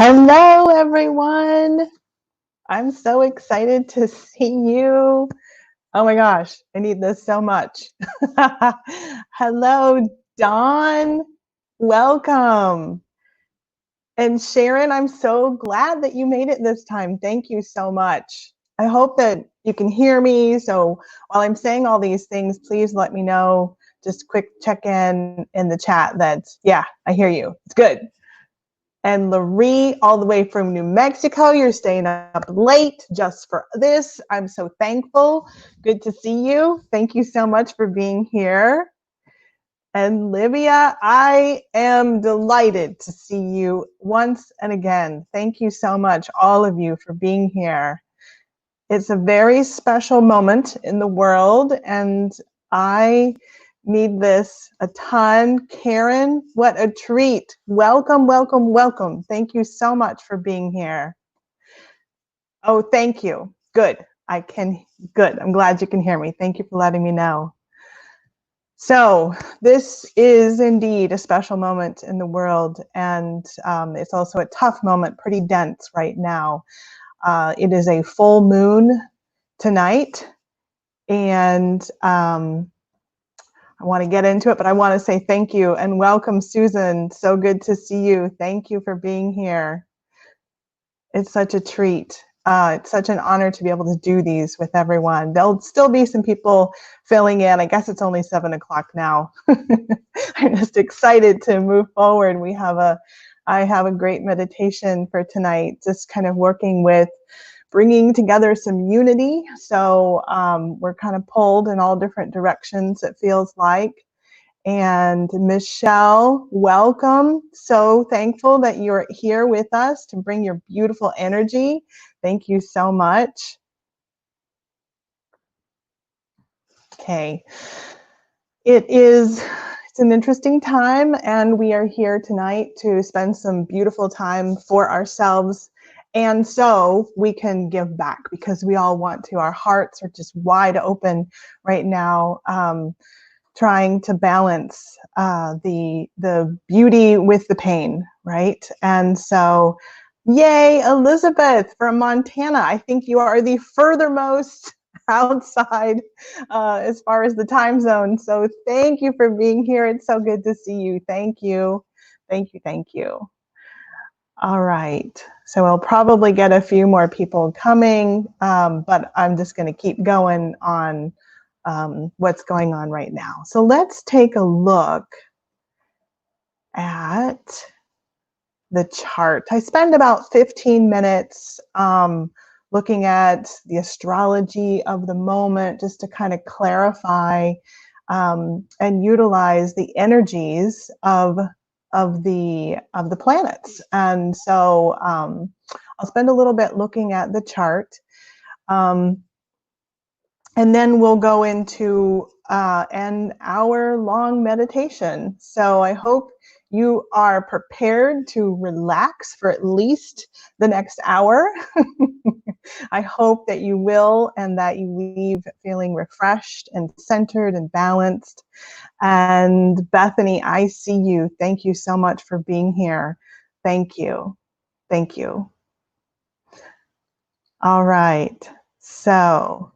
Hello, everyone. I'm so excited to see you. Oh my gosh, I need this so much. Hello, Dawn. Welcome. And Sharon, I'm so glad that you made it this time. Thank you so much. I hope that you can hear me. So while I'm saying all these things, please let me know. Just quick check in the chat that, yeah, I hear you. It's good. And Laree, all the way from New Mexico, you're staying up late just for this. I'm so thankful. Good to see you. Thank you so much for being here. And Livia, I am delighted to see you once and again. Thank you so much, all of you, for being here. It's a very special moment in the world, and I need this a ton. Karen, what a treat. Welcome, welcome, welcome. Thank you so much for being here. Oh, thank you. Good. Good. I'm glad you can hear me. Thank you for letting me know. So this is indeed a special moment in the world, and it's also a tough moment, pretty dense right now. It is a full moon tonight, and I want to get into it, but I want to say thank you and welcome, Susan. So good to see you. Thank you for being here. It's such a treat. It's such an honor to be able to do these with everyone. There'll still be some people filling in. I guess it's only 7 o'clock now. I'm just excited to move forward. I have a great meditation for tonight, just kind of working with bringing together some unity. So we're kind of pulled in all different directions, it feels like. And Michelle, welcome. So thankful that you're here with us to bring your beautiful energy. Thank you so much. Okay. It's an interesting time, and we are here tonight to spend some beautiful time for ourselves. And so we can give back because we all want to. Our hearts are just wide open right now, trying to balance the beauty with the pain, right? And so, yay, Elizabeth from Montana. I think you are the furthermost outside as far as the time zone. So thank you for being here. It's so good to see you. Thank you. Thank you. Thank you. All right. So we'll probably get a few more people coming, but I'm just going to keep going on what's going on right now. So let's take a look at the chart. I spend about 15 minutes looking at the astrology of the moment, just to kind of clarify and utilize the energies of the planets. And so I'll spend a little bit looking at the chart. And then we'll go into an hour-long meditation. So I hope you are prepared to relax for at least the next hour. I hope that you will, and that you leave feeling refreshed and centered and balanced. And Bethany, I see you. Thank you so much for being here. Thank you. Thank you. All right. So,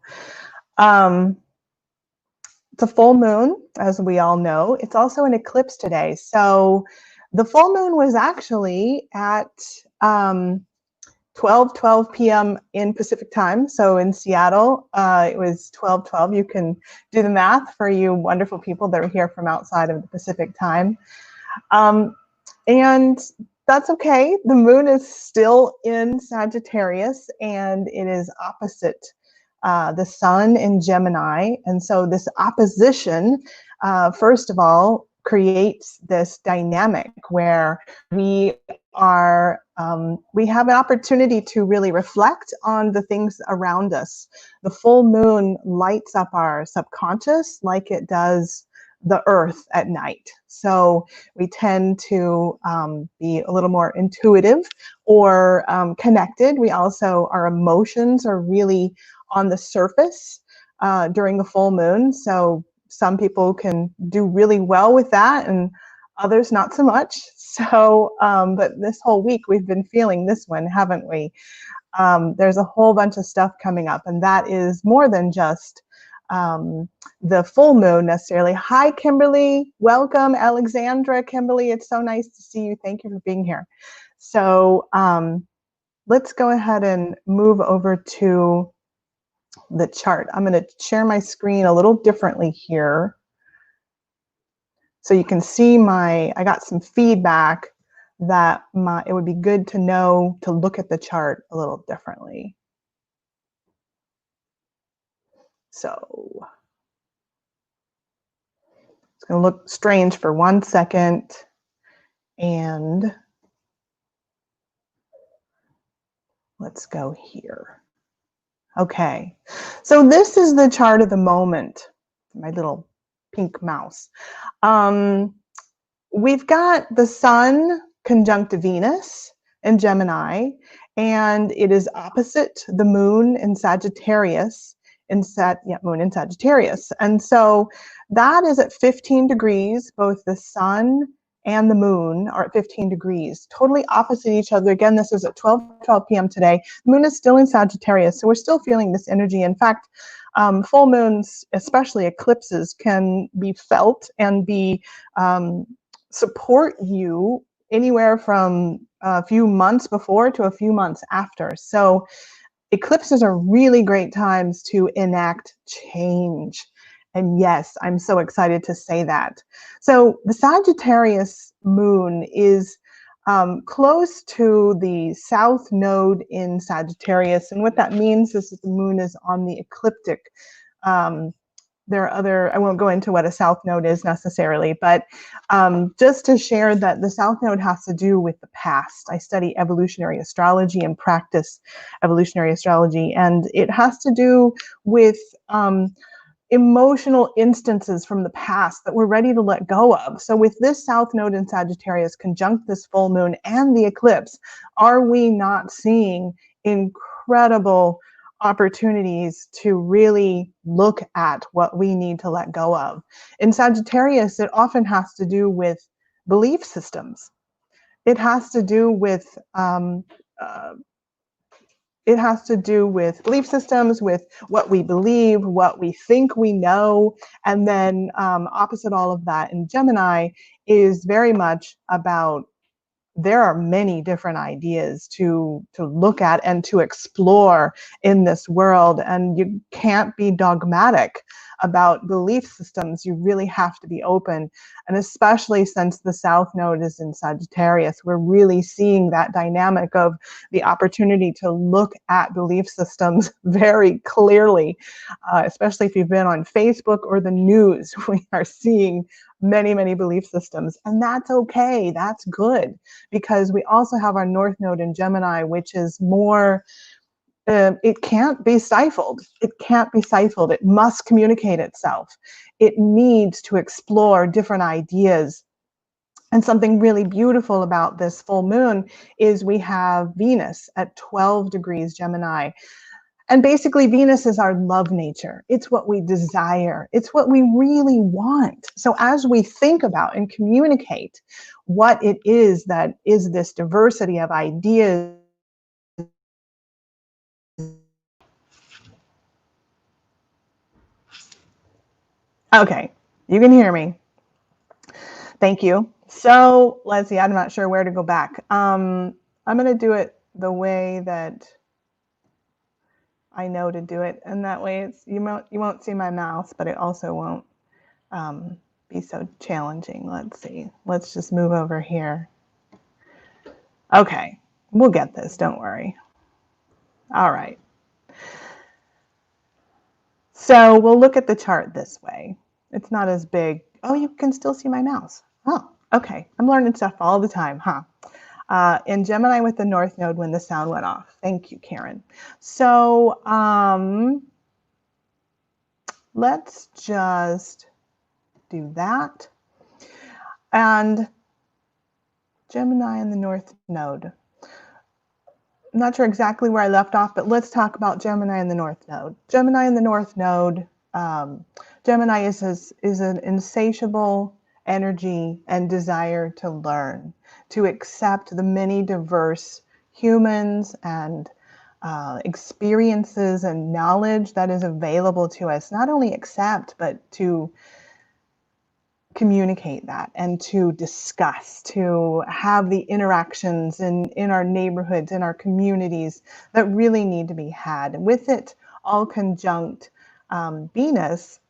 it's a full moon, as we all know. It's also an eclipse today. So the full moon was actually at 12:12 p.m. in Pacific time. So in Seattle, it was 12:12. You can do the math for you wonderful people that are here from outside of the Pacific time. And that's okay. The moon is still in Sagittarius, and it is opposite the sun in Gemini. And so this opposition, first of all, creates this dynamic where we have an opportunity to really reflect on the things around us. The full moon lights up our subconscious like it does the earth at night. So we tend to be a little more intuitive or connected. We also, our emotions are really on the surface during the full moon. So some people can do really well with that, and others not so much. So, but this whole week we've been feeling this one, haven't we? There's a whole bunch of stuff coming up, and that is more than just the full moon necessarily. Hi, Kimberly. Welcome, Alexandra. Kimberly, it's so nice to see you. Thank you for being here. So let's go ahead and move over to the chart. I'm going to share my screen a little differently here. So you can see I got some feedback that it would be good to know to look at the chart a little differently. So it's going to look strange for 1 second. And let's go here. Okay, so this is the chart of the moment. My little pink mouse. We've got the sun conjunct Venus in Gemini, and it is opposite the moon in Sagittarius. Moon in Sagittarius. And so that is at 15 degrees. Both the sun and the moon are at 15 degrees, totally opposite each other. Again, this is at 12 p.m. today. The moon is still in Sagittarius, so we're still feeling this energy. In fact, full moons, especially eclipses, can be felt and support you anywhere from a few months before to a few months after. So eclipses are really great times to enact change. And yes, I'm so excited to say that. So the Sagittarius moon is close to the south node in Sagittarius. And what that means is that the moon is on the ecliptic. There are I won't go into what a south node is necessarily, but just to share that the south node has to do with the past. I study evolutionary astrology and practice evolutionary astrology, and it has to do with emotional instances from the past that we're ready to let go of. So with this south node in Sagittarius conjunct this full moon and the eclipse, are we not seeing incredible opportunities to really look at what we need to let go of? In Sagittarius, it often has to do with belief systems. It has to do with belief systems, with what we believe, what we think we know, and then opposite all of that in Gemini is very much about there are many different ideas to look at and to explore in this world, and you can't be dogmatic about belief systems. You really have to be open, and especially since the south node is in Sagittarius, we're really seeing that dynamic of the opportunity to look at belief systems very clearly, especially if you've been on Facebook or the news. We are seeing many belief systems, and that's okay. That's good, because we also have our north node in Gemini, which is more, it can't be stifled. It can't be stifled. It must communicate itself. It needs to explore different ideas. And something really beautiful about this full moon is we have Venus at 12 degrees Gemini. And basically, Venus is our love nature. It's what we desire. It's what we really want. So as we think about and communicate what it is that is this diversity of ideas, okay, you can hear me. Thank you. So let's see, I'm not sure where to go back. I'm going to do it the way that I know to do it, and that way you won't see my mouse, but it also won't be so challenging. Let's see. Let's just move over here. Okay, we'll get this. Don't worry. All right. So we'll look at the chart this way. It's not as big. Oh, you can still see my mouse. Oh, okay. I'm learning stuff all the time, huh? In Gemini with the north node when the sound went off. Thank you, Karen. So let's just do that. And Gemini in the north node. I'm not sure exactly where I left off, but let's talk about Gemini in the north node. Gemini in the north node, Gemini is an insatiable energy and desire to learn, to accept the many diverse humans and experiences and knowledge that is available to us. Not only accept, but to communicate that and to discuss, to have the interactions in our neighborhoods, in our communities that really need to be had. With it all conjunct Venus,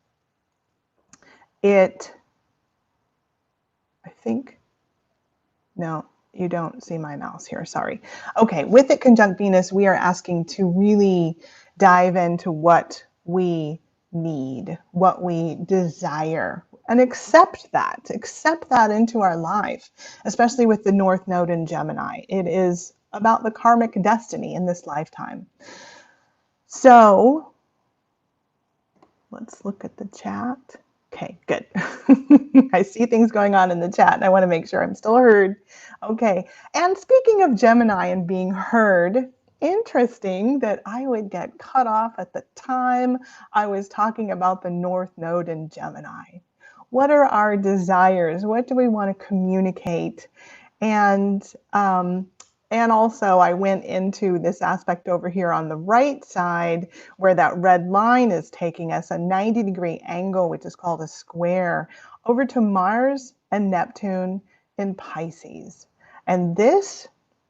I think, no, you don't see my mouse here, sorry. Okay, with it conjunct Venus, we are asking to really dive into what we need, what we desire, and accept that into our life, especially with the North Node in Gemini. It is about the karmic destiny in this lifetime. So let's look at the chat. Okay, good. I see things going on in the chat and I want to make sure I'm still heard. Okay, and speaking of Gemini and being heard, interesting that I would get cut off at the time I was talking about the North Node in Gemini. What are our desires? What do we want to communicate? And also I went into this aspect over here on the right side where that red line is taking us, a 90-degree angle, which is called a square, over to Mars and Neptune in Pisces. And this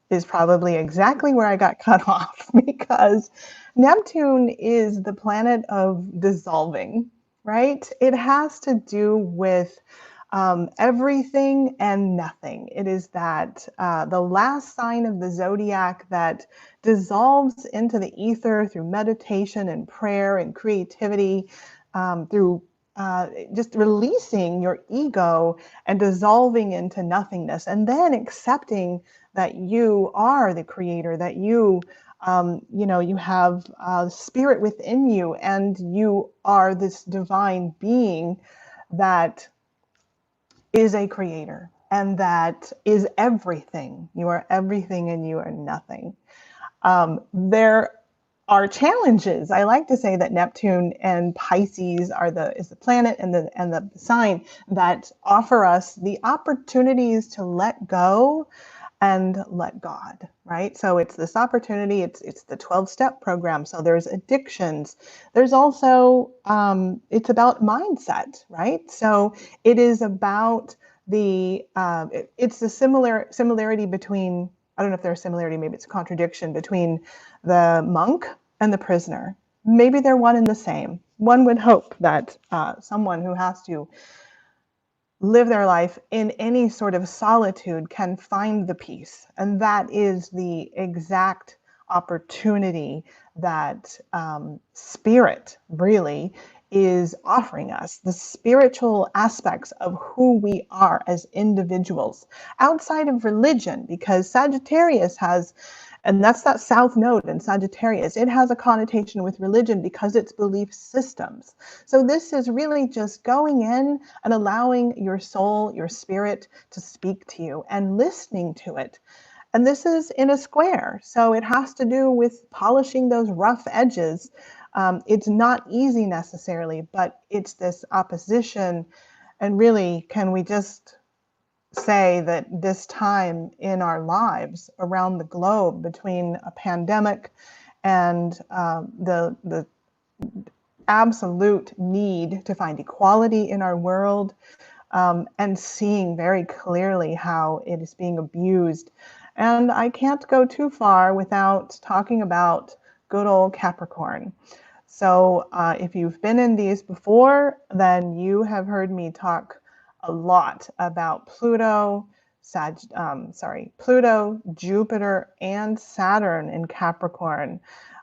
is probably exactly where I got cut off, because Neptune is the planet of dissolving, right? It has to do with everything and nothing. It is that the last sign of the zodiac that dissolves into the ether through meditation and prayer and creativity, through just releasing your ego and dissolving into nothingness, and then accepting that you are the creator, that you you have spirit within you, and you are this divine being that is a creator, and that is everything. You are everything and you are nothing. There are challenges. I like to say that Neptune and Pisces is the planet and the sign that offer us the opportunities to let go and let God, right? So it's this opportunity, it's the 12-step program. So there's addictions. There's also, it's about mindset, right? So it is about it's the similarity between, I don't know if there's a similarity, maybe it's a contradiction between the monk and the prisoner. Maybe they're one and the same. One would hope that someone who has to live their life in any sort of solitude can find the peace. And that is the exact opportunity that spirit really is offering us, the spiritual aspects of who we are as individuals outside of religion, because Sagittarius has, and that's that South Node in Sagittarius, it has a connotation with religion because it's belief systems. So this is really just going in and allowing your soul, your spirit to speak to you and listening to it. And this is in a square, so it has to do with polishing those rough edges. It's not easy necessarily, but it's this opposition. And really, can we just say that this time in our lives around the globe, between a pandemic and the absolute need to find equality in our world, and seeing very clearly how it is being abused. And I can't go too far without talking about good old Capricorn. So if you've been in these before, then you have heard me talk a lot about Pluto, Jupiter, and Saturn in Capricorn.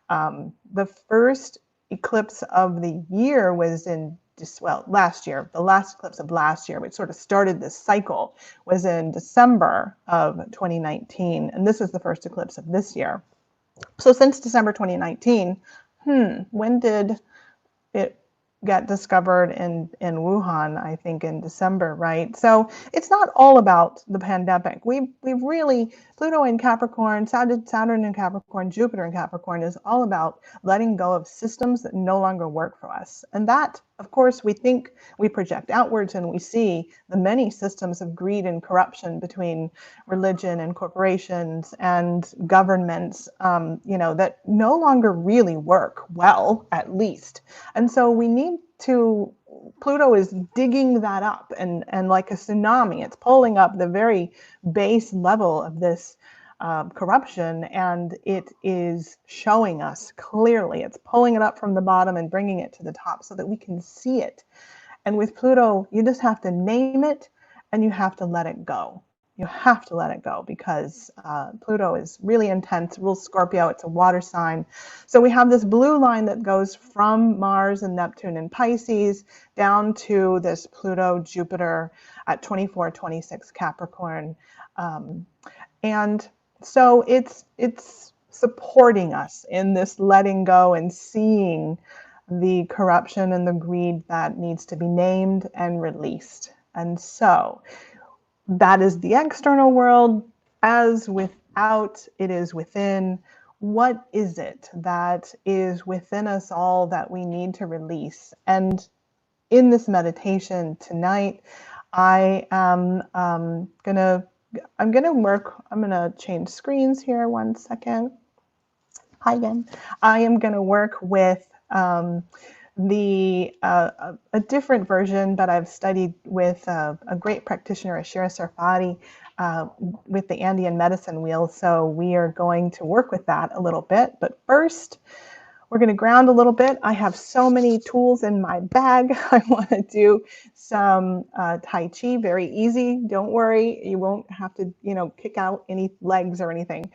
The first eclipse of the year was last year. The last eclipse of last year, which sort of started this cycle, was in December of 2019. And this is the first eclipse of this year. So since December 2019, when did it get discovered in Wuhan? I think in December, right? So it's not all about the pandemic. We've really, Pluto in Capricorn, Saturn in Capricorn, Jupiter in Capricorn is all about letting go of systems that no longer work for us. And that Of course, we think we project outwards and we see the many systems of greed and corruption between religion and corporations and governments, that no longer really work well, at least. And so we need to, Pluto is digging that up, and like a tsunami, it's pulling up the very base level of this corruption, and it is showing us clearly. It's pulling it up from the bottom and bringing it to the top so that we can see it. And with Pluto, you just have to name it and you have to let it go. You have to let it go because Pluto is really intense, rules Scorpio, it's a water sign. So we have this blue line that goes from Mars and Neptune and Pisces down to this Pluto, Jupiter at 24, 26 Capricorn. And so it's supporting us in this letting go and seeing the corruption and the greed that needs to be named and released. And so that is the external world. As without, it is within. What is it that is within us all that we need to release? And in this meditation tonight, I am I'm gonna change screens here 1 second. Hi again. I am gonna work with a different version, but I've studied with a great practitioner, Ashira Sarfati, with the Andean medicine wheel. So we are going to work with that a little bit. But first, we're going to ground a little bit. I have so many tools in my bag. I want to do some Tai Chi, very easy. Don't worry, you won't have to, kick out any legs or anything,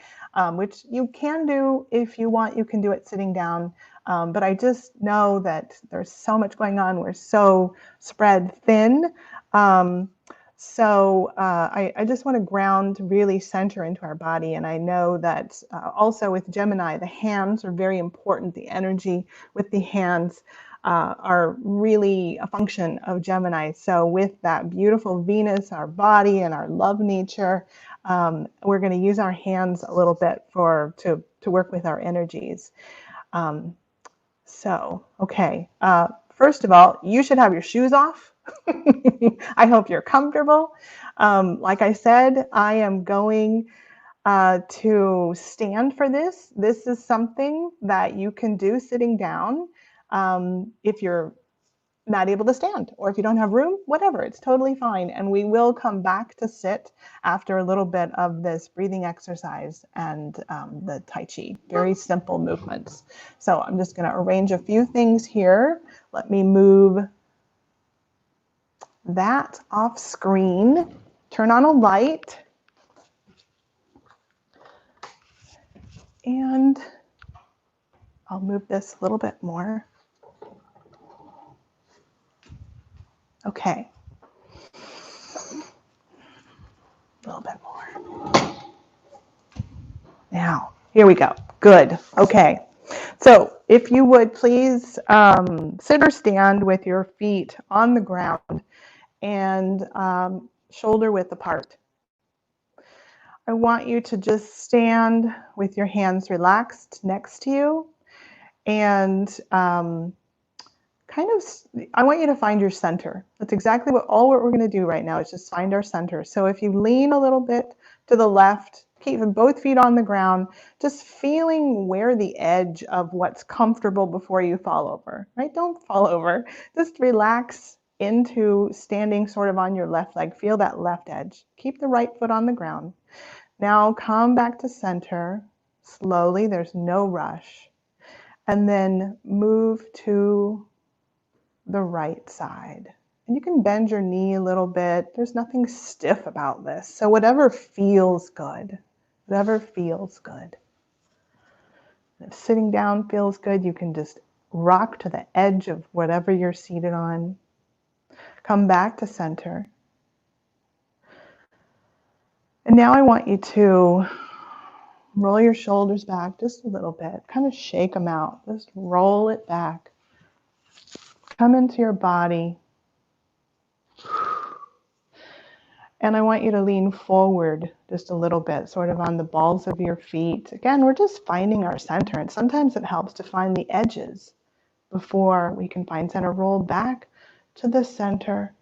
which you can do if you want. You can do it sitting down. But I just know that there's so much going on. We're so spread thin. So I just want to ground, really center into our body. And I know that also with Gemini, the hands are very important. The energy with the hands are really a function of Gemini. So with that beautiful Venus, our body and our love nature, we're going to use our hands a little bit to work with our energies. Okay. First of all, you should have your shoes off. I hope you're comfortable. Like I said, I am going to stand for this. This is something that you can do sitting down if you're not able to stand, or if you don't have room, whatever, it's totally fine. And we will come back to sit after a little bit of this breathing exercise and the Tai Chi, very simple movements. So I'm just going to arrange a few things here. Let me move that off screen, turn on a light, and I'll move this a little bit more. Okay. A little bit more. Now, here we go. Good. Okay. So if you would please sit or stand with your feet on the ground and shoulder width apart. I want you to just stand with your hands relaxed next to you, and I want you to find your center. That's exactly what we're going to do right now, is just find our center. So if you lean a little bit to the left, keeping both feet on the ground, just feeling where the edge of what's comfortable before you fall over, right? Don't fall over. Just relax into standing sort of on your left leg. Feel that left edge. Keep the right foot on the ground. Now come back to center slowly. There's no rush. And then move to the right side. And you can bend your knee a little bit. There's nothing stiff about this. So whatever feels good, whatever feels good. If sitting down feels good, you can just rock to the edge of whatever you're seated on. Come back to center. And now I want you to roll your shoulders back just a little bit. Kind of shake them out. Just roll it back. Come into your body. And I want you to lean forward just a little bit, sort of on the balls of your feet. Again, we're just finding our center, and sometimes it helps to find the edges before we can find center. Roll back to the center.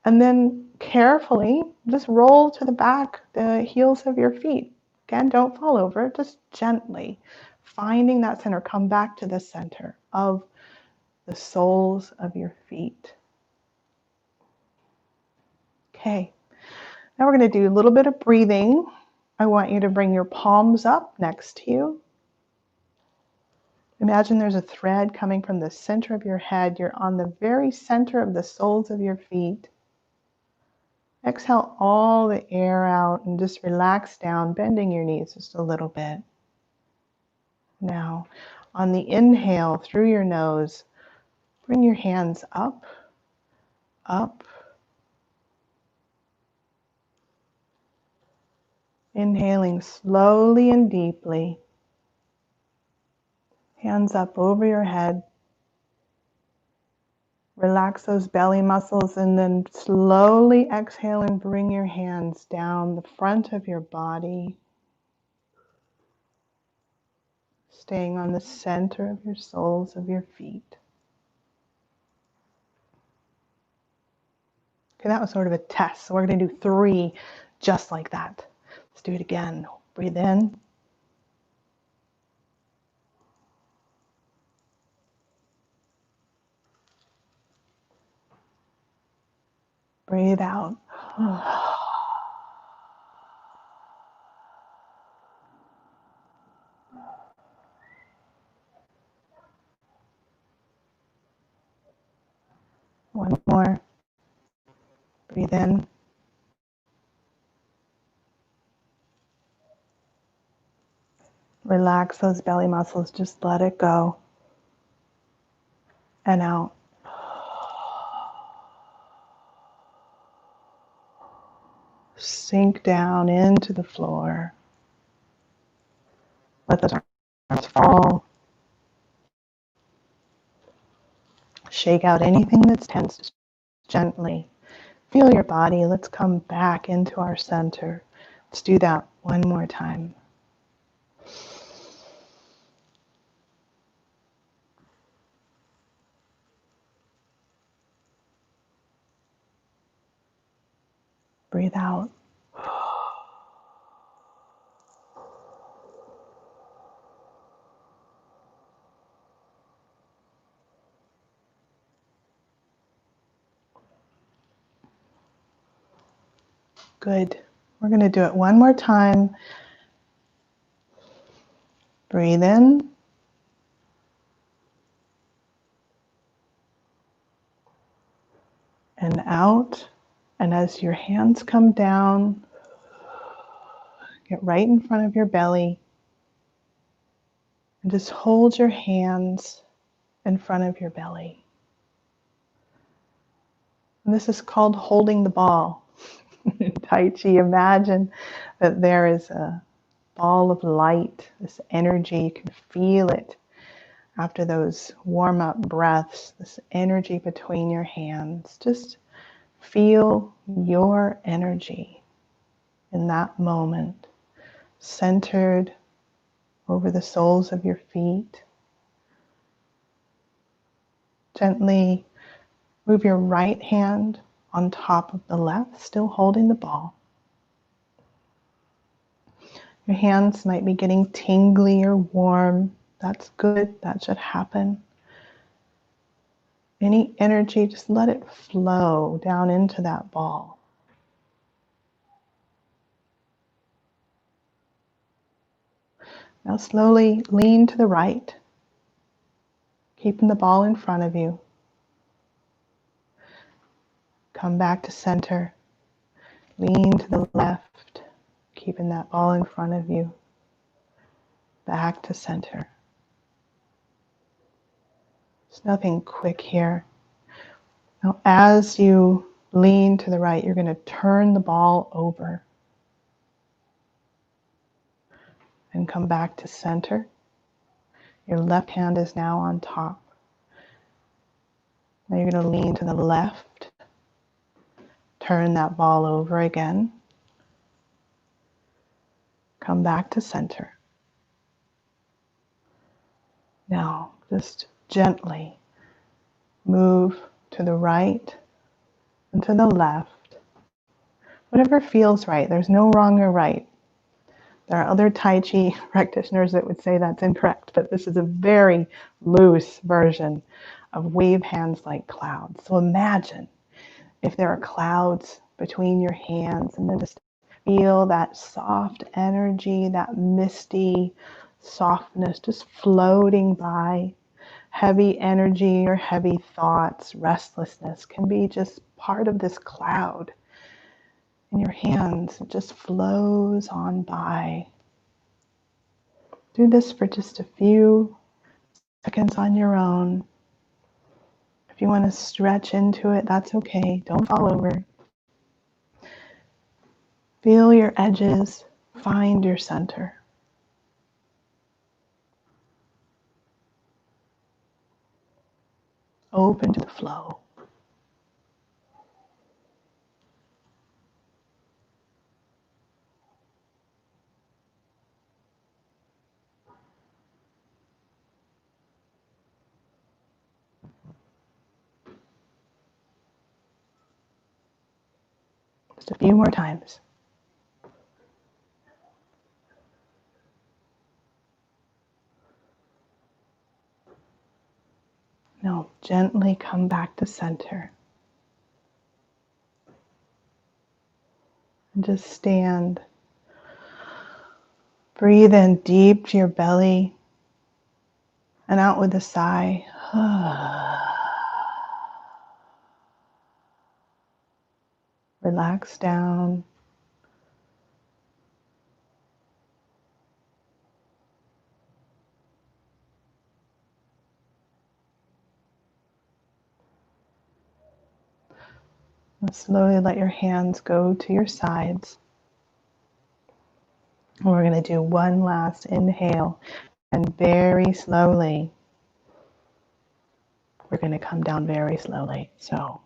And then carefully just roll to the back, the heels of your feet. Again, don't fall over, just gently finding that center. Come back to the center of the soles of your feet. Okay, now we're going to do a little bit of breathing. I want you to bring your palms up next to you. Imagine there's a thread coming from the center of your head. You're on the very center of the soles of your feet. Exhale all the air out and just relax down, bending your knees just a little bit. Now, on the inhale through your nose, bring your hands up, up. Inhaling slowly and deeply. Hands up over your head. Relax those belly muscles and then slowly exhale and bring your hands down the front of your body. Staying on the center of your soles of your feet. Okay, that was sort of a test. So we're going to do 3 just like that. Let's do it again. Breathe in. Breathe out. One more. Breathe in. Relax those belly muscles. Just let it go. And out. Sink down into the floor. Let the arms fall. Shake out anything that's tense. Just gently. Feel your body. Let's come back into our center. Let's do that one more time. Breathe out. Good. We're going to do it one more time. Breathe in. And out. And as your hands come down, get right in front of your belly. And just hold your hands in front of your belly. And this is called holding the ball. In Tai Chi, imagine that there is a ball of light, this energy. You can feel it after those warm-up breaths, this energy between your hands. Just feel your energy in that moment, centered over the soles of your feet. Gently move your right hand on top of the left, still holding the ball. Your hands might be getting tingly or warm. That's good. That should happen. Any energy, just let it flow down into that ball. Now slowly lean to the right, keeping the ball in front of you. Come back to center. Lean to the left, keeping that ball in front of you. Back to center. There's nothing quick here. Now as you lean to the right, you're going to turn the ball over and come back to center. Your left hand is now on top. Now you're going to lean to the left, turn that ball over again, come back to center. Now just gently move to the right and to the left. Whatever feels right. There's no wrong or right. There are other Tai Chi practitioners that would say that's incorrect, but this is a very loose version of wave hands like clouds. So imagine if there are clouds between your hands, and then just feel that soft energy, that misty softness just floating by. Heavy energy or heavy thoughts, restlessness can be just part of this cloud in your hands. It just flows on by. Do this for just a few seconds on your own. If you want to stretch into it, that's okay. Don't fall over. Feel your edges. Find your center. Open to the flow. Just a few more times. Now gently come back to center. And just stand. Breathe in deep to your belly and out with a sigh. Relax down. And slowly let your hands go to your sides. And we're going to do one last inhale. And very slowly, we're going to come down very slowly. So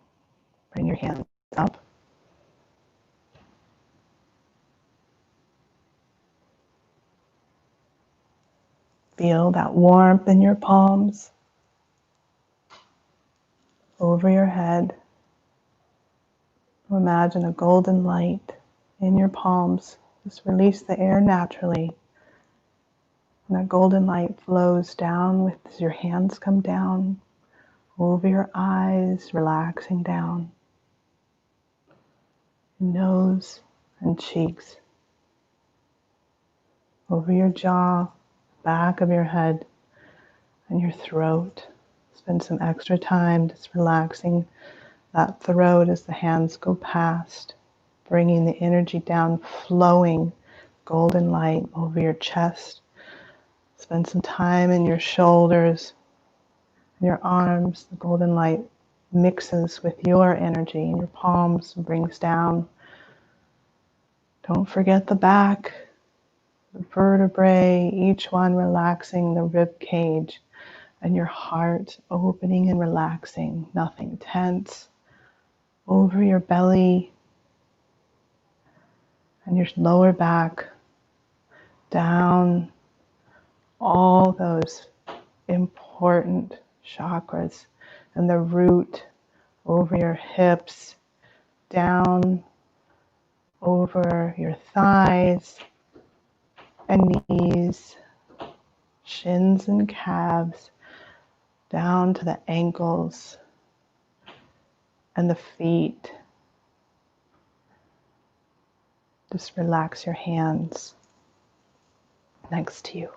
bring your hands up. Feel that warmth in your palms, over your head. Imagine a golden light in your palms. Just release the air naturally. And that golden light flows down as your hands come down, over your eyes, relaxing down, nose and cheeks, over your jaw, back of your head, and your throat. Spend some extra time just relaxing that throat as the hands go past, bringing the energy down, flowing golden light over your chest. Spend some time in your shoulders, your arms. The golden light mixes with your energy in your palms and brings down. Don't forget the back, the vertebrae, each one relaxing, the rib cage and your heart opening and relaxing, nothing tense. Over your belly and your lower back, down all those important chakras and the root over your hips, down over your thighs and knees, shins and calves, down to the ankles and the feet. Just relax your hands next to you.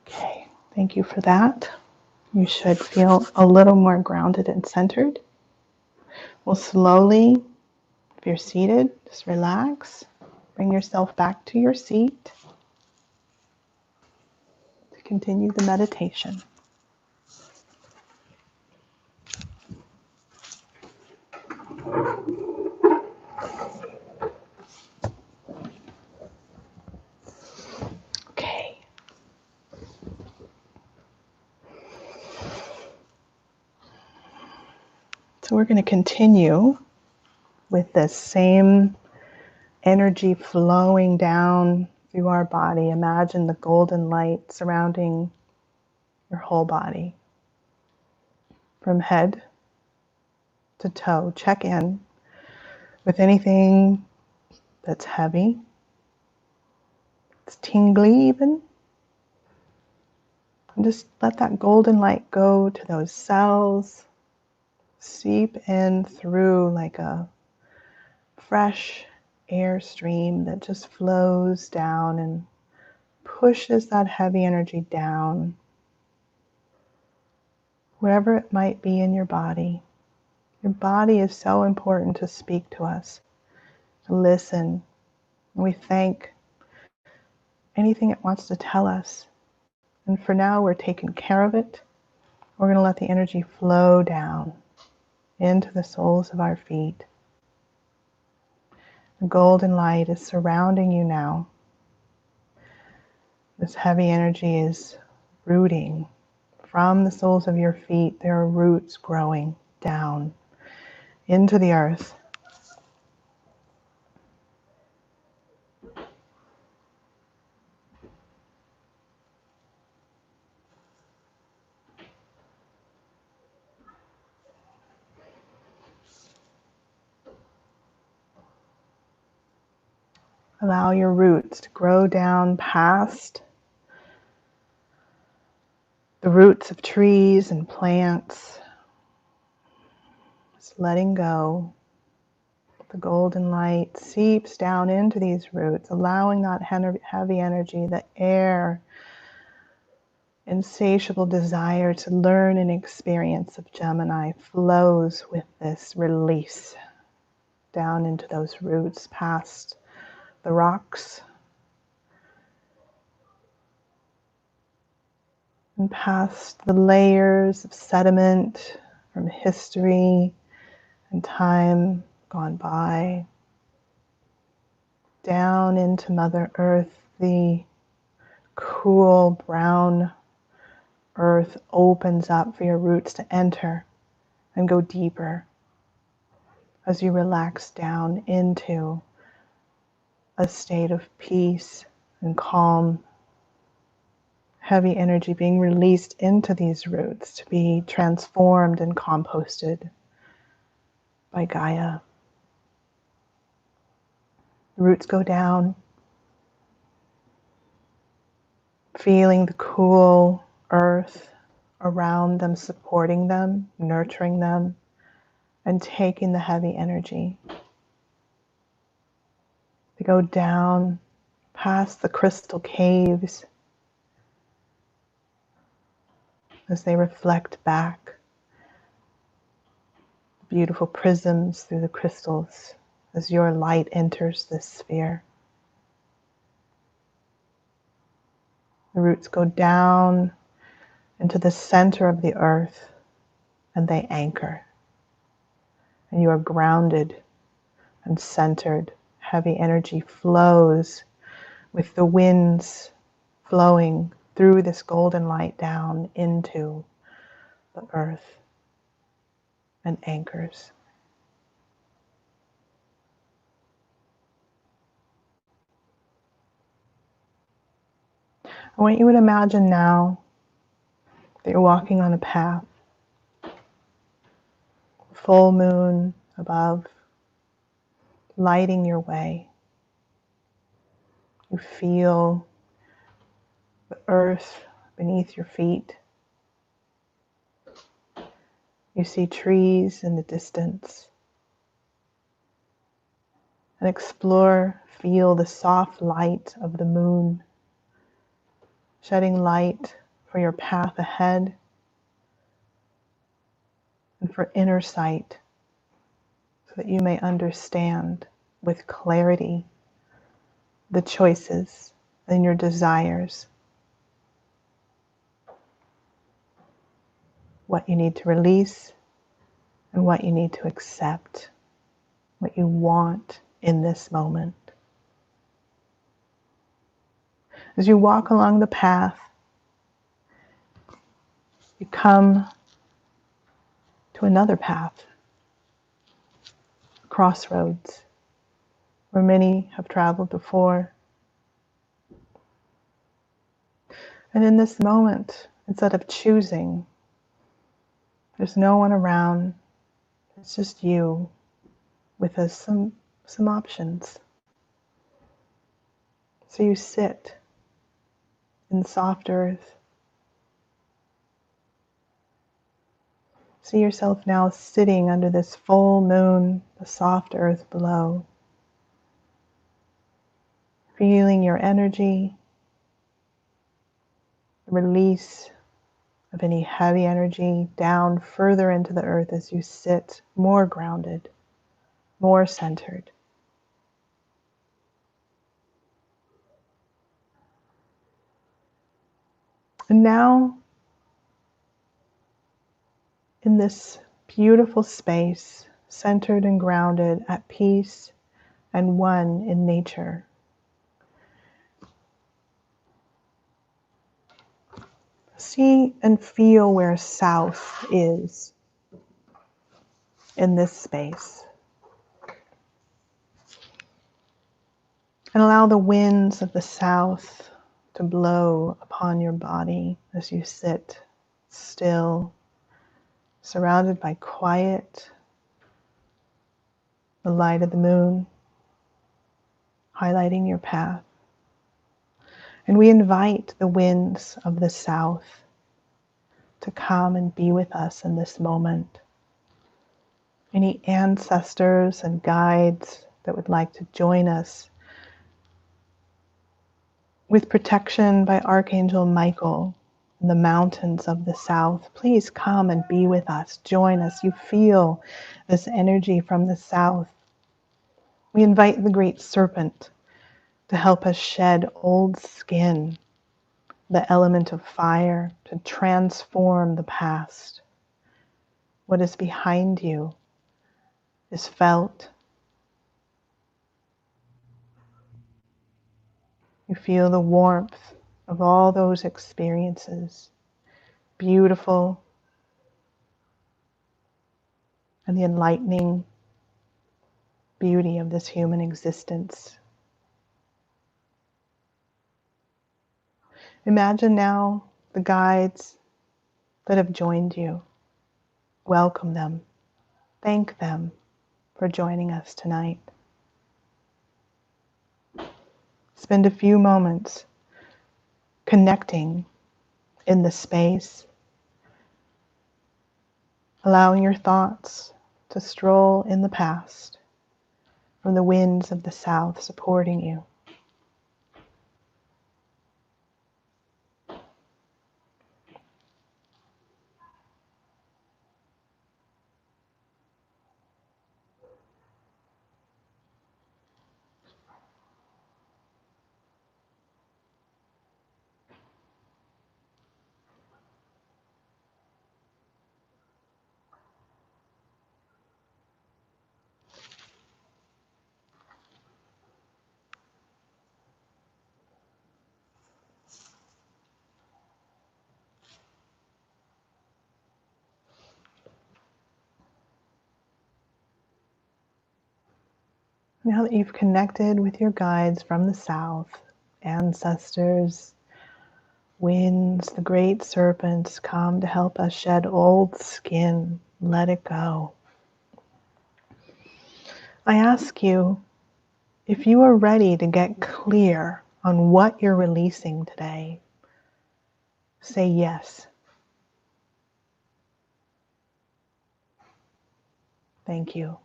Okay, thank you for that. You should feel a little more grounded and centered. We'll slowly, if you're seated, just relax. Bring yourself back to your seat to continue the meditation. Okay. So we're going to continue with this same energy flowing down through our body. Imagine the golden light surrounding your whole body, from head to toe. Check in with anything that's heavy, it's tingly even. And just let that golden light go to those cells, seep in through like a fresh air stream that just flows down and pushes that heavy energy down, wherever it might be in your body. Your body is so important to speak to us, to listen. And we thank anything it wants to tell us. And for now, we're taking care of it. We're going to let the energy flow down into the soles of our feet. The golden light is surrounding you now. This heavy energy is rooting from the soles of your feet. There are roots growing down into the earth. Allow your roots to grow down past the roots of trees and plants. Just letting go. The golden light seeps down into these roots, allowing that heavy energy, the air, insatiable desire to learn and experience of Gemini flows with this release down into those roots, past the rocks, and past the layers of sediment from history and time gone by, down into Mother Earth. The cool brown earth opens up for your roots to enter and go deeper as you relax down into a state of peace and calm. Heavy energy being released into these roots to be transformed and composted by Gaia. The roots go down, feeling the cool earth around them, supporting them, nurturing them, and taking the heavy energy. They go down past the crystal caves as they reflect back, beautiful prisms through the crystals as your light enters this sphere. The roots go down into the center of the earth and they anchor. And you are grounded and centered. Heavy energy flows with the winds flowing through this golden light down into the earth and anchors. I want you to imagine now that you're walking on a path, full moon above, lighting your way. You feel the earth beneath your feet. You see trees in the distance. And explore, feel the soft light of the moon, shedding light for your path ahead and for inner sight, so that you may understand with clarity the choices and your desires, what you need to release and what you need to accept, what you want in this moment. As you walk along the path, you come to another path, crossroads, where many have traveled before. And in this moment, instead of choosing, there's no one around. It's just you with some options. So you sit in soft earth. See yourself now sitting under this full moon, the soft earth below. Feeling your energy, the release of any heavy energy down further into the earth as you sit more grounded, more centered. And now, in this beautiful space, centered and grounded, at peace and one in nature, see and feel where south is in this space. And allow the winds of the south to blow upon your body as you sit still, surrounded by quiet, the light of the moon highlighting your path. And we invite the winds of the south to come and be with us in this moment. Any ancestors and guides that would like to join us with protection by Archangel Michael in the mountains of the south, please come and be with us. Join us. You feel this energy from the south. We invite the great serpent to help us shed old skin, the element of fire, to transform the past. What is behind you is felt. You feel the warmth of all those experiences, beautiful, and the enlightening beauty of this human existence. Imagine now the guides that have joined you. Welcome them. Thank them for joining us tonight. Spend a few moments connecting in the space, allowing your thoughts to stroll in the past from the winds of the south supporting you. Now that you've connected with your guides from the south, ancestors, winds, the great serpents come to help us shed old skin, let it go. I ask you, if you are ready to get clear on what you're releasing today, say yes. Thank you.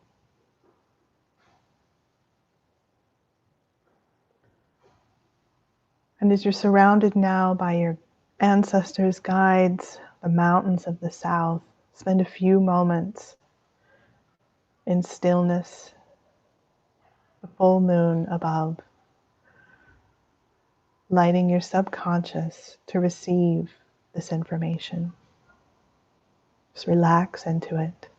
And as you're surrounded now by your ancestors, guides, the mountains of the south, spend a few moments in stillness, the full moon above, lighting your subconscious to receive this information. Just relax into it.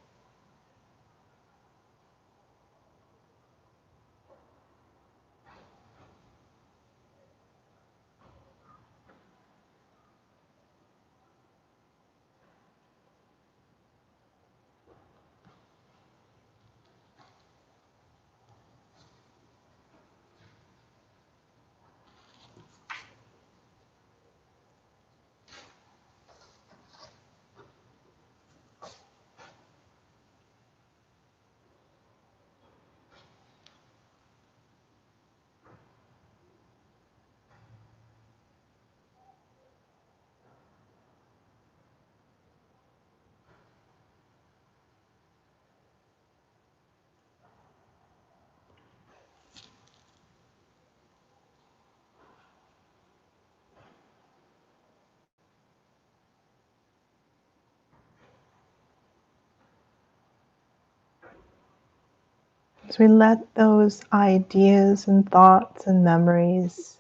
As we let those ideas and thoughts and memories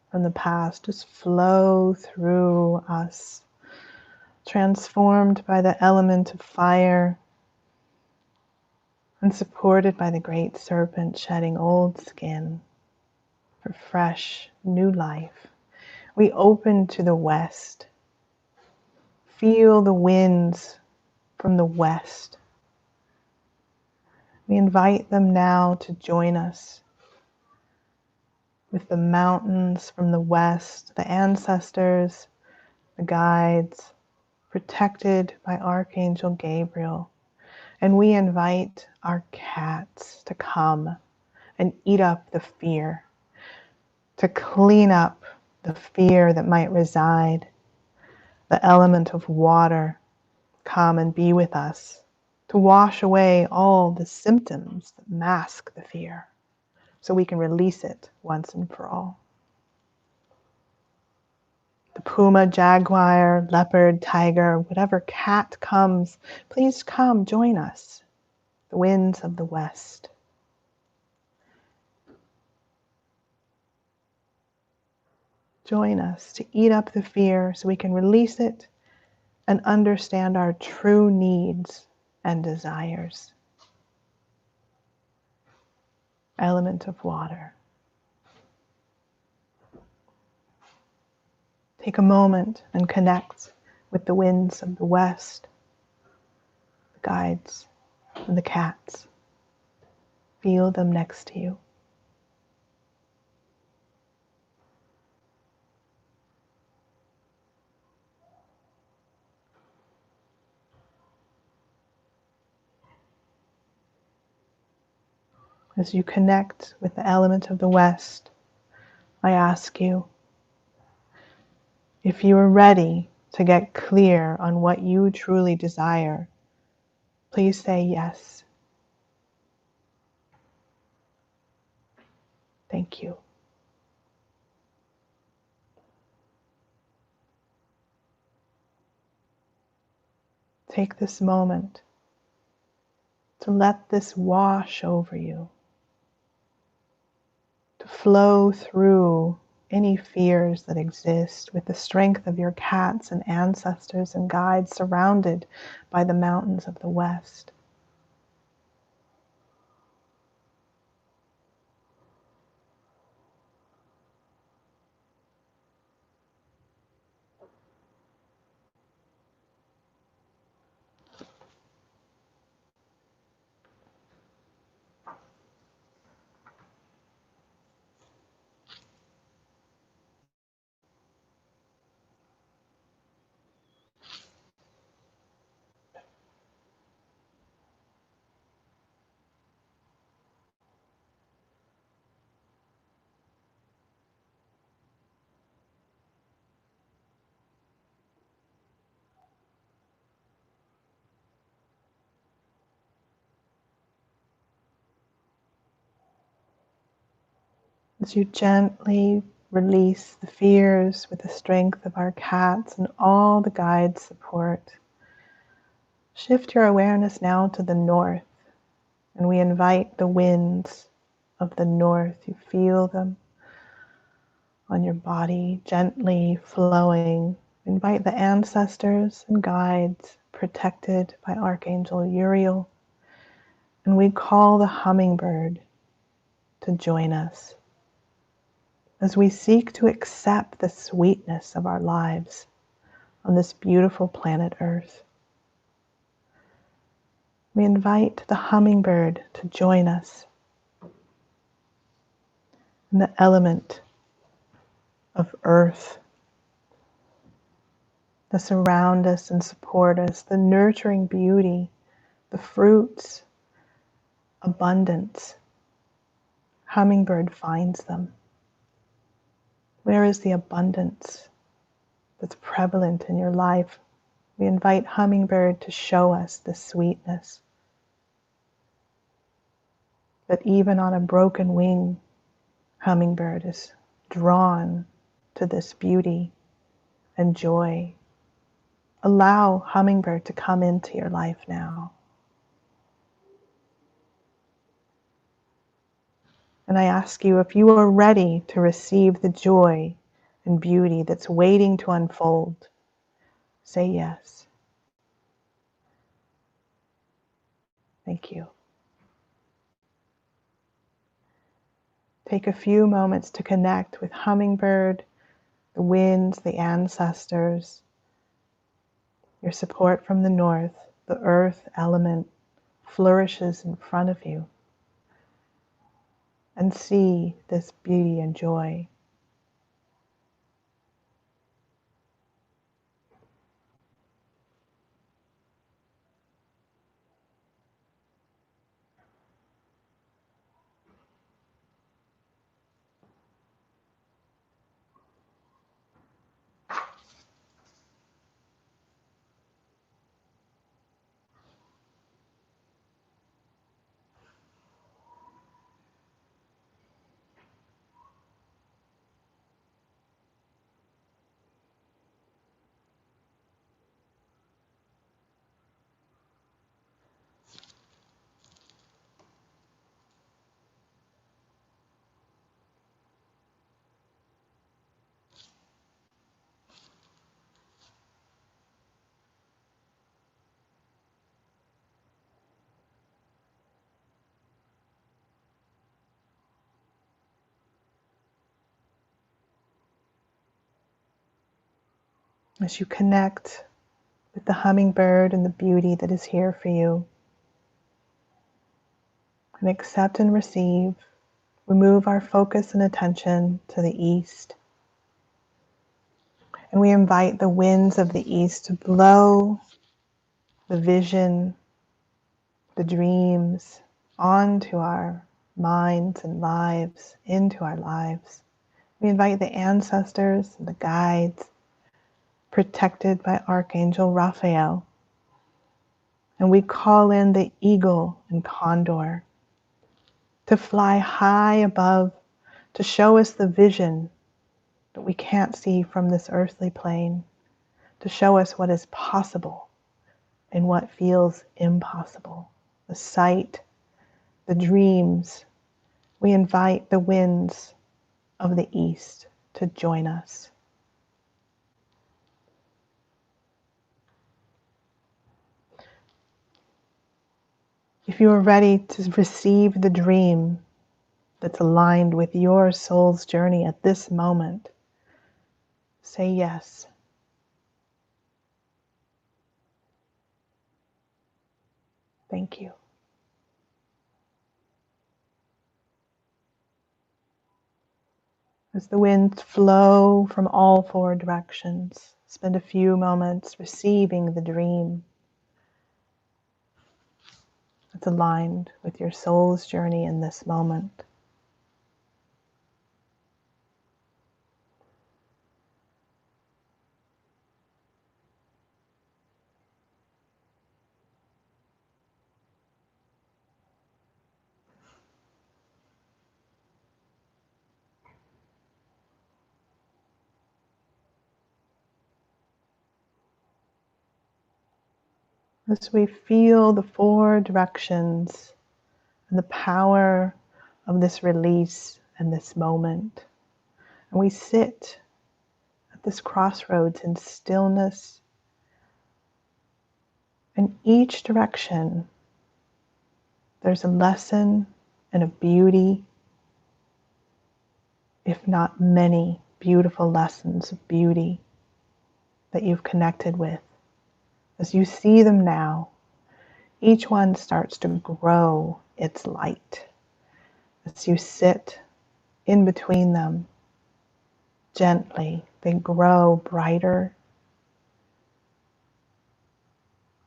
from the past just flow through us, transformed by the element of fire and supported by the great serpent shedding old skin for fresh new life. We open to the west. Feel the winds from the west. We invite them now to join us with the mountains from the west, the ancestors, the guides, protected by Archangel Gabriel. And we invite our cats to come and eat up the fear, to clean up the fear that might reside. The element of water, come and be with us, to wash away all the symptoms that mask the fear, so we can release it once and for all. The puma, jaguar, leopard, tiger, whatever cat comes, please come join us, the winds of the west. Join us to eat up the fear so we can release it and understand our true needs and desires. Element of water. Take a moment and connect with the winds of the west, the guides, and the cats. Feel them next to you. As you connect with the element of the west, I ask you, if you are ready to get clear on what you truly desire, please say yes. Thank you. Take this moment to let this wash over you, to flow through any fears that exist with the strength of your cats and ancestors and guides surrounded by the mountains of the west. As you gently release the fears with the strength of our cats and all the guides' support, shift your awareness now to the north, and we invite the winds of the north. You feel them on your body, gently flowing. Invite the ancestors and guides protected by Archangel Uriel, and we call the hummingbird to join us as we seek to accept the sweetness of our lives on this beautiful planet Earth. We invite the hummingbird to join us in the element of earth, to surround us and support us, the nurturing beauty, the fruits, abundance. Hummingbird finds them. Where is the abundance that's prevalent in your life? We invite hummingbird to show us the sweetness. That even on a broken wing, hummingbird is drawn to this beauty and joy. Allow hummingbird to come into your life now. And I ask you, if you are ready to receive the joy and beauty that's waiting to unfold, say yes. Thank you. Take a few moments to connect with Hummingbird, the winds, the ancestors, your support from the north. The earth element flourishes in front of you. And see this beauty and joy. As you connect with the hummingbird and the beauty that is here for you, and accept and receive, we move our focus and attention to the east. And we invite the winds of the east to blow the vision, the dreams onto our minds and lives, into our lives. We invite the ancestors and the guides, protected by Archangel Raphael. And we call in the eagle and condor to fly high above, to show us the vision that we can't see from this earthly plane, to show us what is possible and what feels impossible. The sight, the dreams. We invite the winds of the east to join us. If you are ready to receive the dream that's aligned with your soul's journey at this moment, say yes. Thank you. As the winds flow from all four directions, spend a few moments receiving the dream that's aligned with your soul's journey in this moment. As we feel the four directions and the power of this release and this moment, and we sit at this crossroads in stillness, in each direction there's a lesson and a beauty, if not many beautiful lessons of beauty that you've connected with. As you see them now, each one starts to grow its light. As you sit in between them, gently, they grow brighter.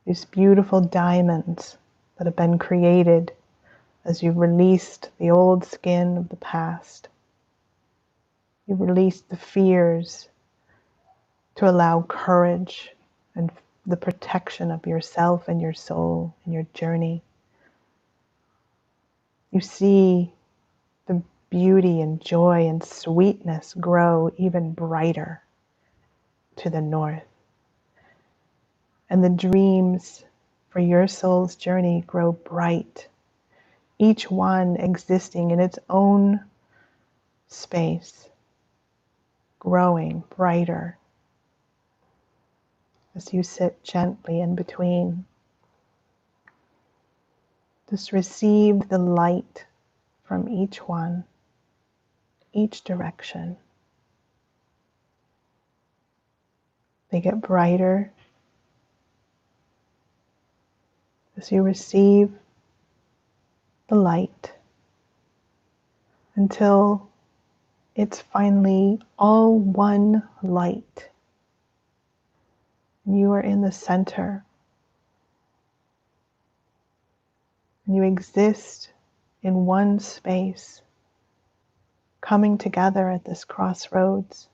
These beautiful diamonds that have been created as you've released the old skin of the past. You've released the fears to allow courage and the protection of yourself and your soul and your journey. You see the beauty and joy and sweetness grow even brighter to the north. And the dreams for your soul's journey grow bright each one existing in its own space, growing brighter as you sit gently in between. Just receive the light from each one, each direction. They get brighter as you receive the light until it's finally all one light. You are in the center. And you exist in one space, coming together at this crossroads.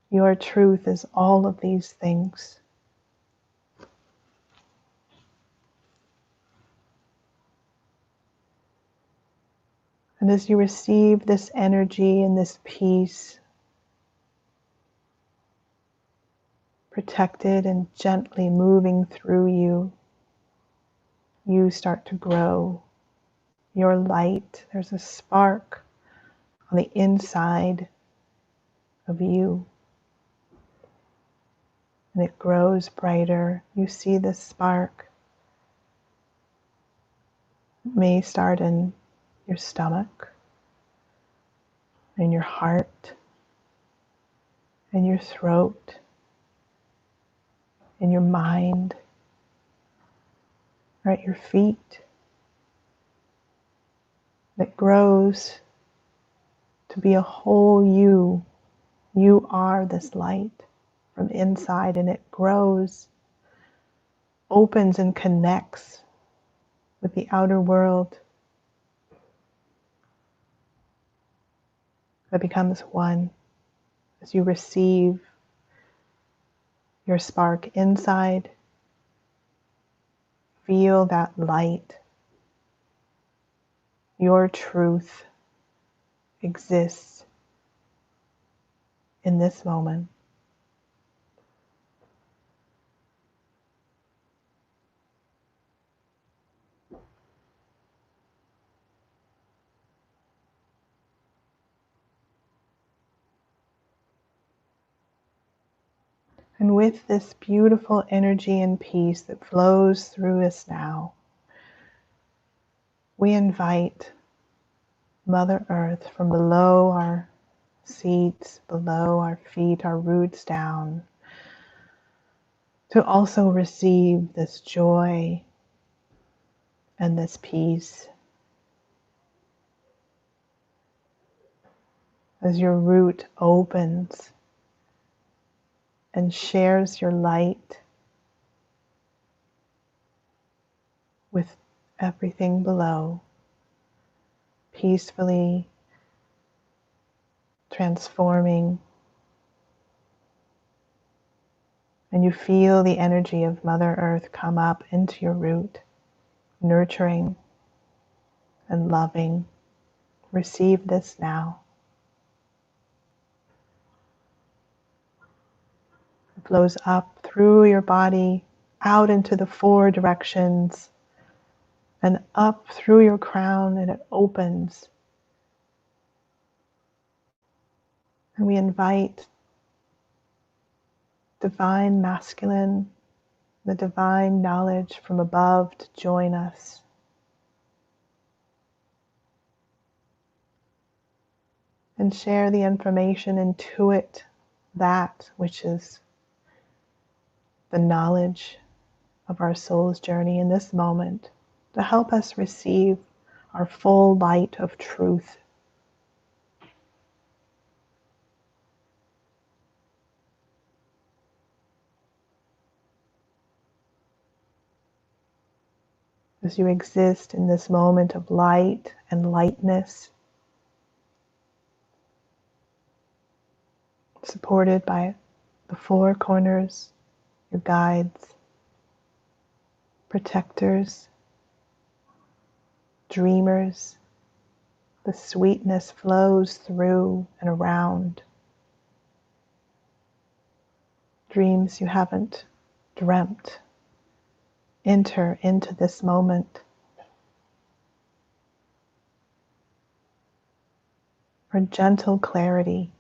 Your truth is all of these things. And as you receive this energy and this peace, protected and gently moving through you, you start to grow. Your light, there's a spark on the inside of you. And it grows brighter. You see this spark. It may start in your stomach, in your heart, in your throat, in your mind, or at your feet. It grows to be a whole you. You are this light from inside, and it grows, opens and connects with the outer world. It becomes one as you receive your spark inside. Feel that light. Your truth exists in this moment. And with this beautiful energy and peace that flows through us now, we invite Mother Earth from below our seats, below our feet, our roots down, to also receive this joy and this peace. As your root opens and shares your light with everything below, peacefully transforming, and you feel the energy of Mother Earth come up into your root, nurturing and loving. Receive this now. It flows up through your body, out into the four directions, and up through your crown, and it opens. And we invite divine masculine, the divine knowledge from above to join us. And share the information, intuit that which is the knowledge of our soul's journey in this moment to help us receive our full light of truth. As you exist in this moment of light and lightness, supported by the four corners, your guides, protectors, dreamers, the sweetness flows through and around. Dreams you haven't dreamt. Enter into this moment for gentle clarity.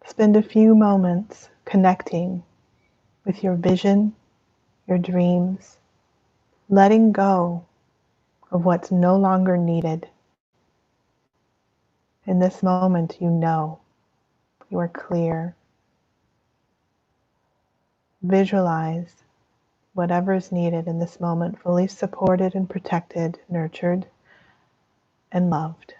Spend a few moments connecting with your vision, your dreams, letting go of what's no longer needed. In this moment, you know, you are clear. Visualize whatever is needed in this moment, fully supported and protected, nurtured and loved.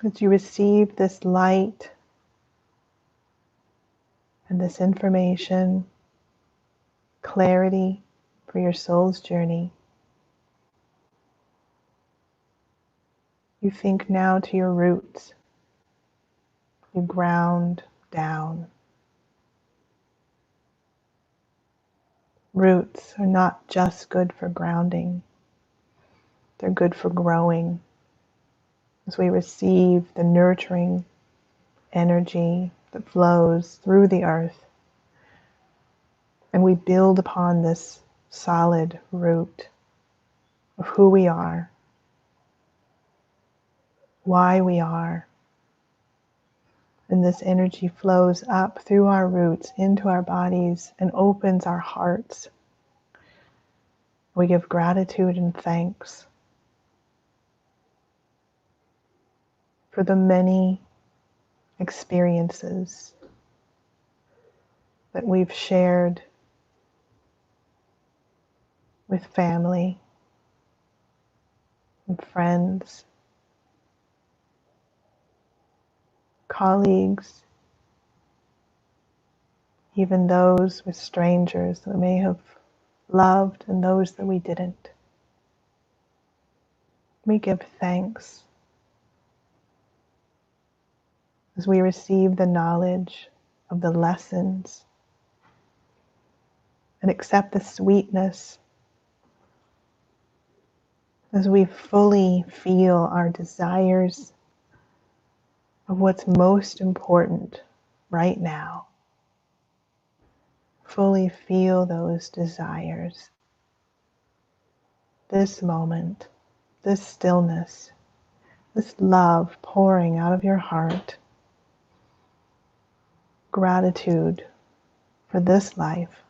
As you receive this light and this information, clarity for your soul's journey, you think now to your roots. You ground down. Roots are not just good for grounding, they're good for growing. As we receive the nurturing energy that flows through the earth, and we build upon this solid root of who we are, why we are, and this energy flows up through our roots into our bodies and opens our hearts. We give gratitude and thanks for the many experiences that we've shared with family and friends, colleagues, even those with strangers that we may have loved and those that we didn't. We give thanks as we receive the knowledge of the lessons and accept the sweetness as we fully feel our desires of what's most important right now. Fully feel those desires, this moment, this stillness, this love pouring out of your heart, gratitude for this life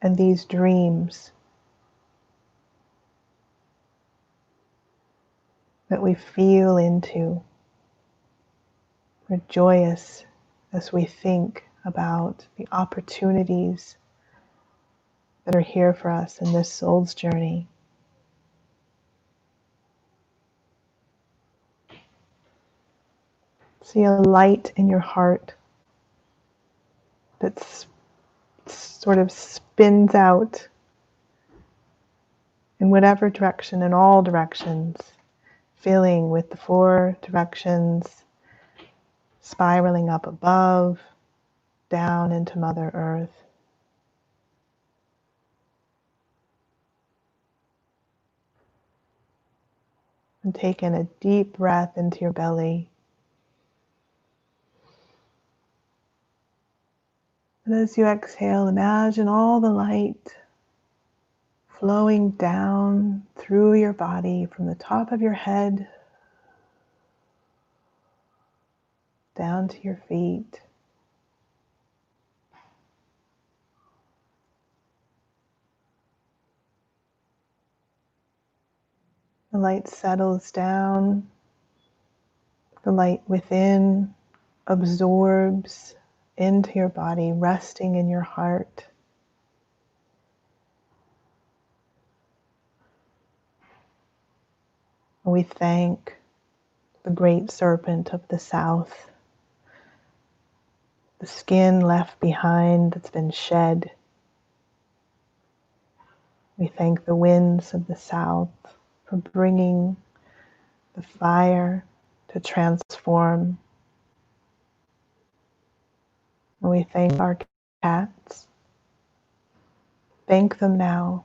and these dreams that we feel into, We're joyous as we think about the opportunities that are here for us in this soul's journey. See a light in your heart that sort of spins out in whatever direction, in all directions, filling with the four directions, spiraling up above, down into Mother Earth. And take in a deep breath into your belly. And as you exhale, imagine all the light flowing down through your body from the top of your head down to your feet. The light settles down. The light within absorbs into your body, resting in your heart. We thank the great serpent of the south, the skin left behind that's been shed. We thank the winds of the south for bringing the fire to transform. And we thank our cats. Thank them now.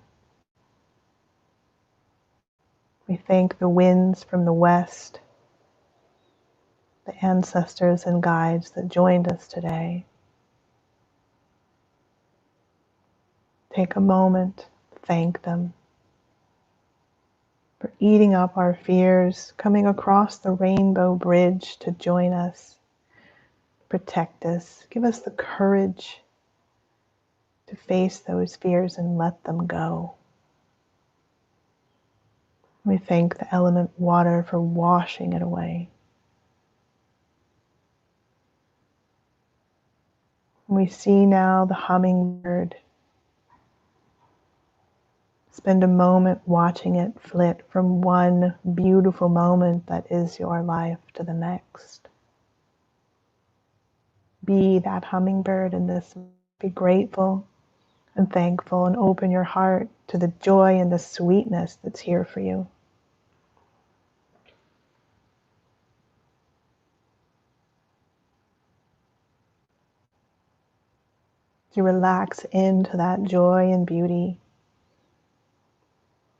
We thank the winds from the west, the ancestors and guides that joined us today. Take a moment, thank them for eating up our fears, coming across the rainbow bridge to join us, protect us, give us the courage to face those fears and let them go. We thank the element water for washing it away. We see now the hummingbird. Spend a moment watching it flit from one beautiful moment that is your life to the next. Be that hummingbird in this. Be grateful and thankful and open your heart to the joy and the sweetness that's here for you. As you relax into that joy and beauty,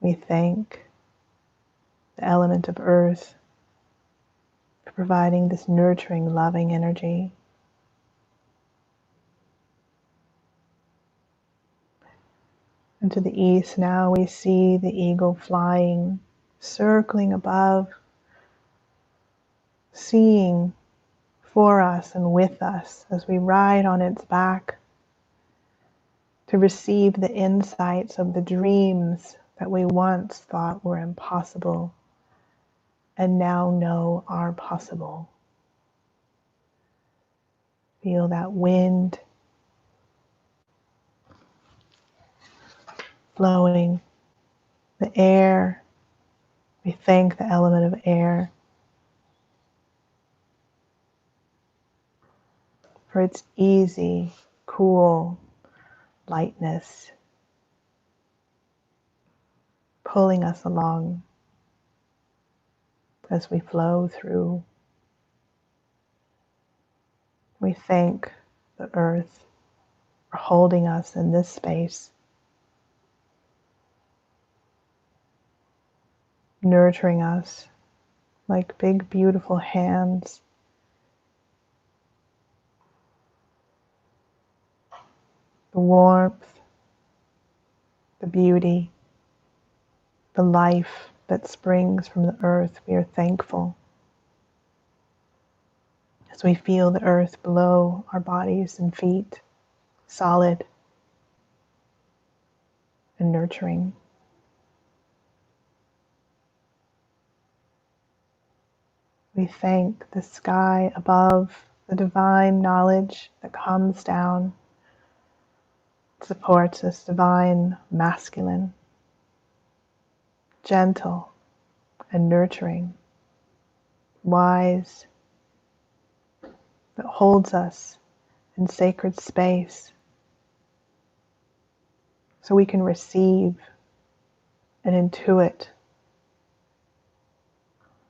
we thank the element of earth for providing this nurturing, loving energy. And to the east now we see the eagle flying, circling above, seeing for us and with us as we ride on its back to receive the insights of the dreams that we once thought were impossible and now know are possible. Feel that wind flowing, the air. We thank the element of air for its easy, cool lightness, pulling us along as we flow through. We thank the earth for holding us in this space, nurturing us like big, beautiful hands. The warmth, the beauty, the life that springs from the earth, we are thankful. As we feel the earth below our bodies and feet, solid and nurturing. We We thank the sky above, the divine knowledge that comes down, supports this divine masculine, gentle and nurturing, wise, that holds us in sacred space so we can receive and intuit,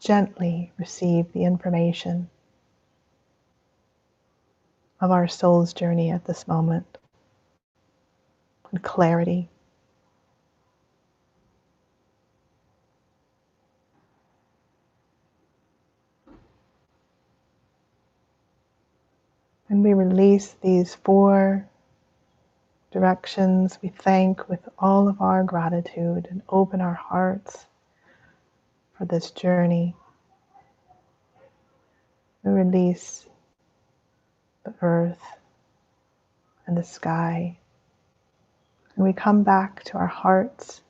gently receive the information of our soul's journey at this moment with clarity. And we release these 4 directions. We thank with all of our gratitude and open our hearts for this journey. We release the earth and the sky. And we come back to our hearts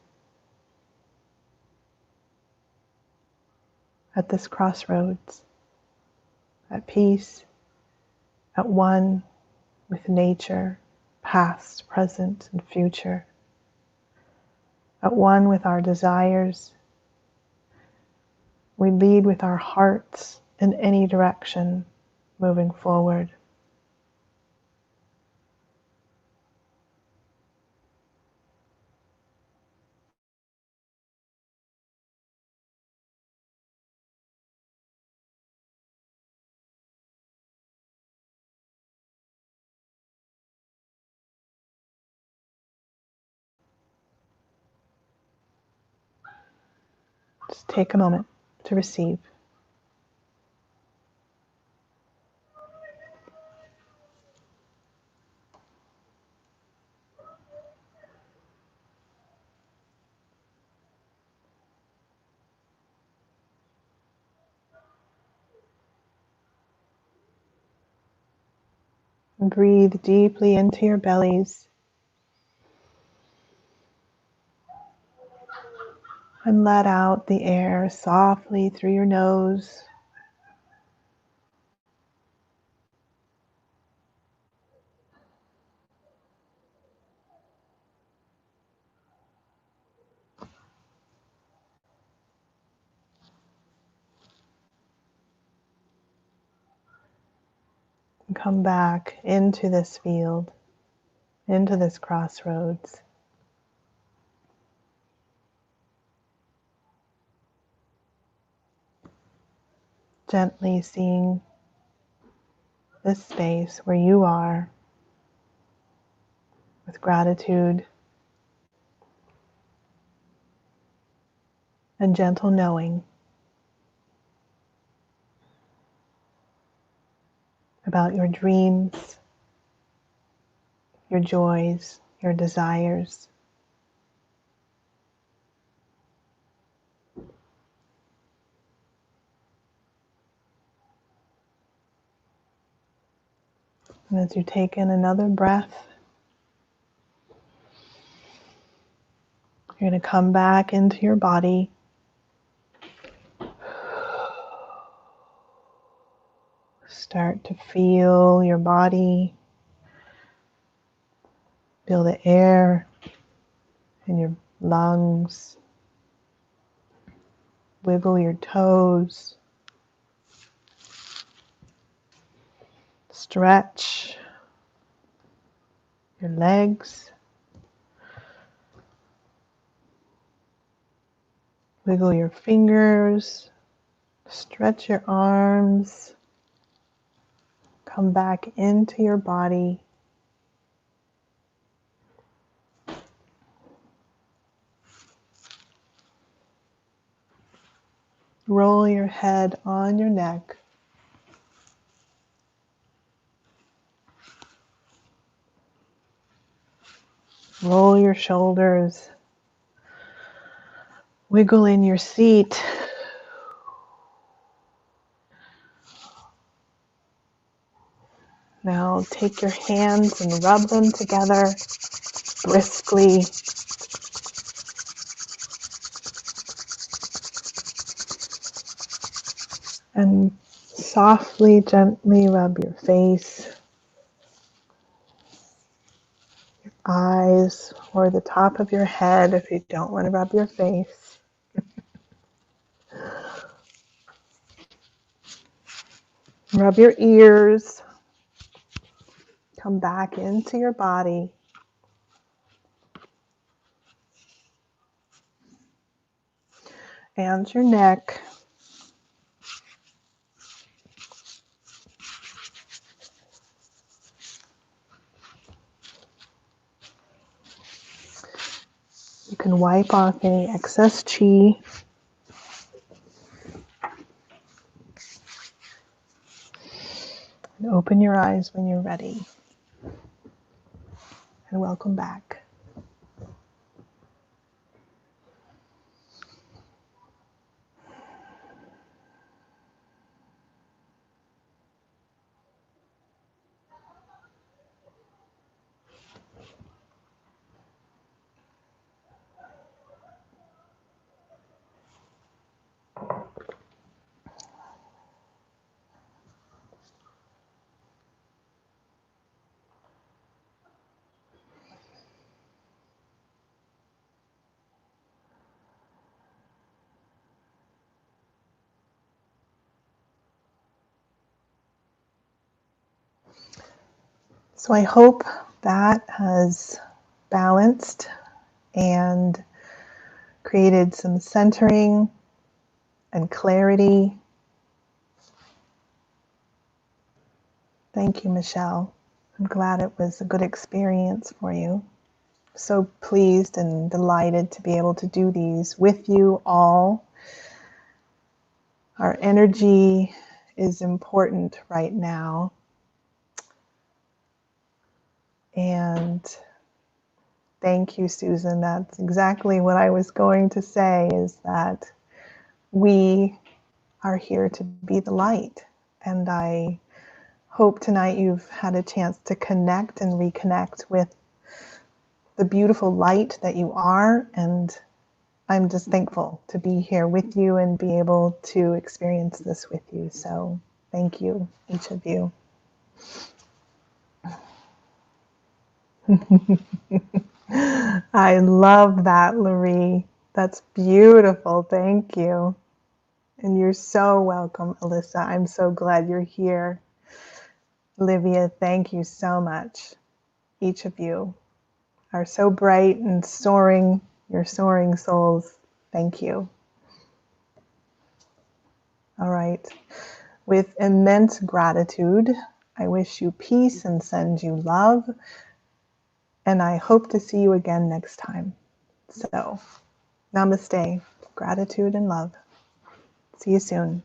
at this crossroads, at peace, at one with nature, past, present, and future, at one with our desires. We lead with our hearts in any direction moving forward. Just take a moment to receive. And breathe deeply into your bellies. And let out the air softly through your nose. And come back into this field, into this crossroads. Gently seeing this space where you are with gratitude and gentle knowing about your dreams, your joys, your desires. And as you take in another breath, you're going to come back into your body. Start to feel your body. Feel the air in your lungs. Wiggle your toes. Stretch your legs. Wiggle your fingers. Stretch your arms. Come back into your body. Roll your head on your neck. Roll your shoulders. Wiggle in your seat. Now take your hands and rub them together briskly. And Softly, gently rub your face, eyes, or the top of your head if you don't want to rub your face. Rub your ears. Come back into your body. And your neck. You can wipe off any excess chi. And open your eyes when you're ready. And welcome back. So I hope that has balanced and created some centering and clarity. Thank you, Nichole. I'm glad it was a good experience for you. So pleased and delighted to be able to do these with you all. Our energy is important right now. And thank you, Susan. That's exactly what I was going to say, is that we are here to be the light. And I hope tonight you've had a chance to connect and reconnect with the beautiful light that you are. And I'm just thankful to be here with you and be able to experience this with you. So thank you, each of you. I love that, Laurie. That's beautiful. Thank you. And you're so welcome, Alyssa. I'm so glad you're here. Olivia, thank you so much. Each of you are so bright and soaring. You're soaring souls. Thank you. All right. With immense gratitude, I wish you peace and send you love. And I hope to see you again next time. So, namaste. Gratitude and love. See you soon.